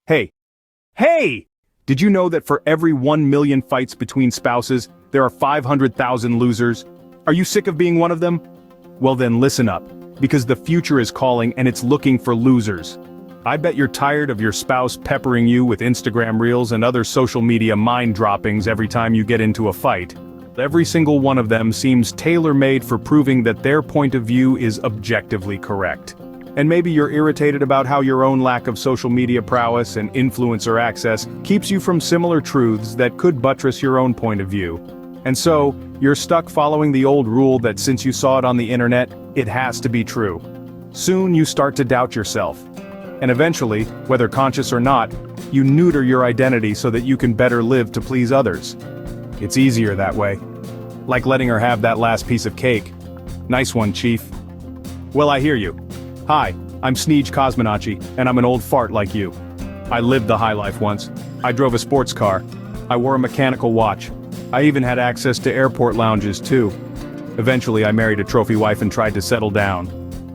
Hey, hey! Did you know that for every 1 million fights between spouses, there are 500,000 losers? Are you sick of being one of them? Well then listen up, because the future is calling and it's looking for losers. I bet you're tired of your spouse peppering you with Instagram reels and other social media mind droppings every time you get into a fight. Every single one of them seems tailor-made for proving that their point of view is objectively correct. And maybe you're irritated about how your own lack of social media prowess and influencer access keeps you from similar truths that could buttress your own point of view. And so, you're stuck following the old rule that since you saw it on the internet, it has to be true. Soon you start to doubt yourself. And eventually, whether conscious or not, you neuter your identity so that you can better live to please others. It's easier that way. Like letting her have that last piece of cake. Nice one, Chief. Well, I hear you. Hi, I'm Sneej Cosmonauchi, and I'm an old fart like you. I lived the high life once. I drove a sports car. I wore a mechanical watch. I even had access to airport lounges too. Eventually I married a trophy wife and tried to settle down.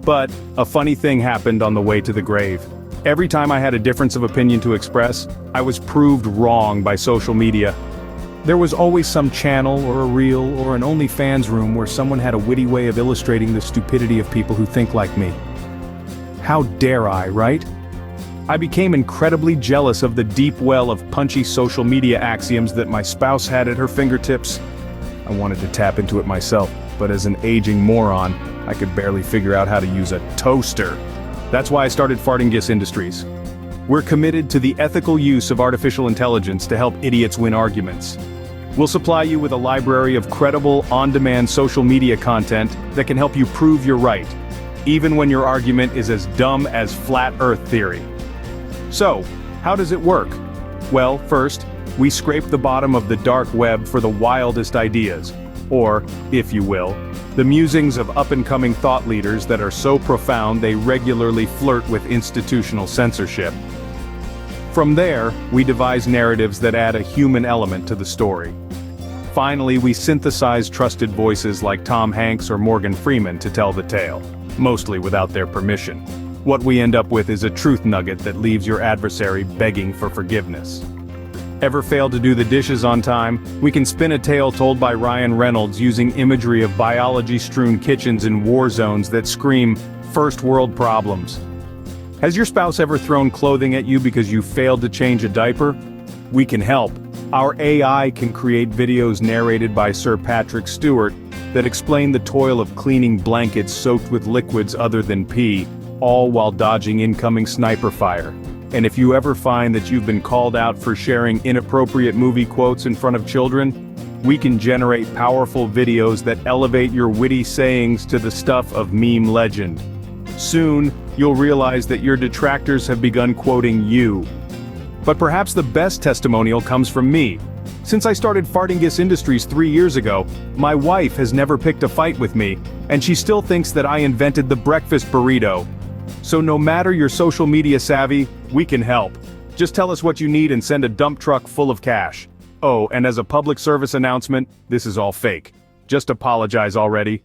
But a funny thing happened on the way to the grave. Every time I had a difference of opinion to express, I was proved wrong by social media. There was always some channel or a reel or an OnlyFans room where someone had a witty way of illustrating the stupidity of people who think like me. How dare I, right? I became incredibly jealous of the deep well of punchy social media axioms that my spouse had at her fingertips. I wanted to tap into it myself, but as an aging moron, I could barely figure out how to use a toaster. That's why I started Fartingus Industries. We're committed to the ethical use of artificial intelligence to help idiots win arguments. We'll supply you with a library of credible, on-demand social media content that can help you prove you're right, even when your argument is as dumb as flat earth theory. So, how does it work? Well, first, we scrape the bottom of the dark web for the wildest ideas, or, if you will, the musings of up-and-coming thought leaders that are so profound they regularly flirt with institutional censorship. From there, we devise narratives that add a human element to the story. Finally, we synthesize trusted voices like Tom Hanks or Morgan Freeman to tell the tale, mostly without their permission. What we end up with is a truth nugget that leaves your adversary begging for forgiveness. Ever failed to do the dishes on time? We can spin a tale told by Ryan Reynolds using imagery of biology-strewn kitchens in war zones that scream, first world problems. Has your spouse ever thrown clothing at you because you failed to change a diaper? We can help. Our AI can create videos narrated by Sir Patrick Stewart that explain the toil of cleaning blankets soaked with liquids other than pee, all while dodging incoming sniper fire. And if you ever find that you've been called out for sharing inappropriate movie quotes in front of children, we can generate powerful videos that elevate your witty sayings to the stuff of meme legend. Soon, you'll realize that your detractors have begun quoting you. But perhaps the best testimonial comes from me. Since I started Fartingus Industries 3 years ago, my wife has never picked a fight with me, and she still thinks that I invented the breakfast burrito. So no matter your social media savvy, we can help. Just tell us what you need and send a dump truck full of cash. Oh, and as a public service announcement, this is all fake. Just apologize already.